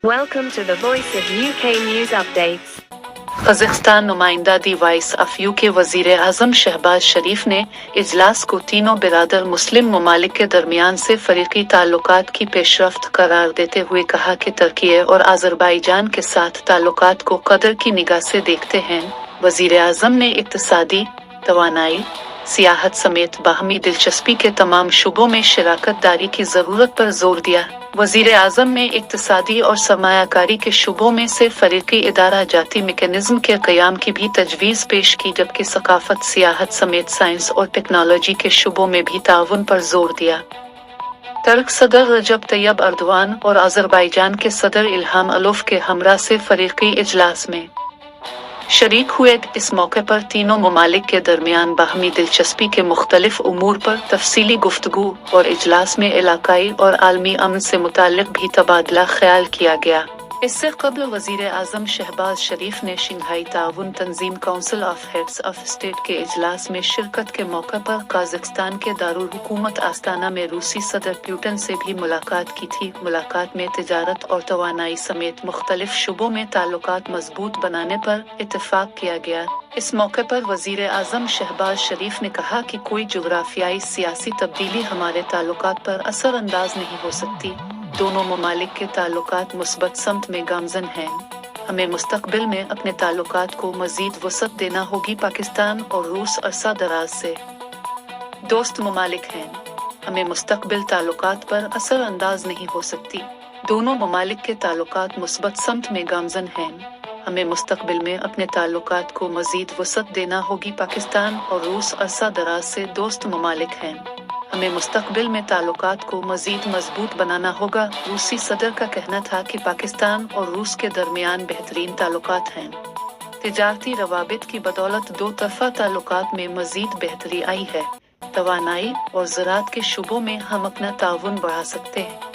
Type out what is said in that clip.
Welcome to the Voice of UK News Updates. Kazakhstan नुमाइंदा दी voice of UK वज़ीर आज़म शहबाज शरीफ ने इजलास को तीनों बिरादर मुस्लिम ममालिक के दरमियान से फ़रीक़ी ताल्लुकात की पेशरफ्त करार देते हुए कहा कि तुर्की और आज़रबाईजान के साथ ताल्लुकात को कदर की निगाह से देखते हैं। वज़ीर आज़म ने इक़्तिसादी, तवानाई, सियाहत समेत बाहमी दिलचस्पी के तमाम शुबों में शराकत दारी की ज़रूरत पर जोर दिया। वज़ीर आज़म ने इक़्तिसादी और सरमायाकारी के शुबों में से फ़रीक़ी इदारा जाती मैकेनिज़्म के क़याम की भी तजवीज़ पेश की, जबकि सकाफ़त, सियाहत समेत साइंस और टेक्नोलॉजी के शुबों में भी ताउन पर जोर दिया। तुर्क सदर रजब तैयब अर्दवान और आज़रबाईजान के सदर इल्हाम अलियव के हमरा से फ़रीक़ी इजलास में शरीक हुए। इस मौके पर तीनों ममालिक के दरमियान बाहमी दिलचस्पी के मुख्तलिफ उमूर पर तफसीली गुफ्तगू और इजलास में इलाकाई और आलमी अमन से मुताल्लिक़ भी तबादला ख्याल किया गया। इससे कबल वज़ीर आज़म शहबाज शरीफ ने शंघाई ताउन तंजीम council of heads of state के इजलास में शिरकत के मौके पर कज़ाकिस्तान के दारुल हुकूमत आस्ताना में रूसी सदर पुतिन से भी मुलाकात की थी। मुलाकात में तिजारत और तवानाई समेत मुख्तलिफ शुबों में ताल्लुकात मजबूत बनाने पर इत्तेफाक किया गया। इस मौके पर वज़ीर आज़म शहबाज शरीफ ने कहा कि कोई जुग़राफियाई सियासी तब्दीली हमारे ताल्लुकात पर असर अंदाज नहीं हो सकती। दोनों ममालिक के ताल्लुकात मुस्बत समत में गामज़न हैं। हमें मुस्तक़बिल में अपने ताल्लुकात को मज़ीद वसअत देना होगी। पाकिस्तान और रूस अरसा दराज से दोस्त ममालिक हैं। हमें मुस्तक़बिल ताल्लुकात पर असर अंदाज नहीं हो सकती। दोनों ममालिक के ताल्लुकात मुस्बत समत में गामज़न हैं। हमें मुस्तक़बिल में अपने ताल्लुकात को मज़ीद वसअत देना होगी। पाकिस्तान और रूस अरसा दराज से दोस्त ममालिक हैं। हमें मुस्तक़बिल में ताल्लुकात को मज़ीद मजबूत बनाना होगा। रूसी सदर का कहना था कि पाकिस्तान और रूस के दरमियान बेहतरीन ताल्लुकात हैं। तिजारती रवाबित की बदौलत दो तरफ़ा ताल्लुकात में मज़ीद बेहतरी आई है। तवानाई और ज़राअत के शुबों में हम अपना ताउन बढ़ा सकते हैं।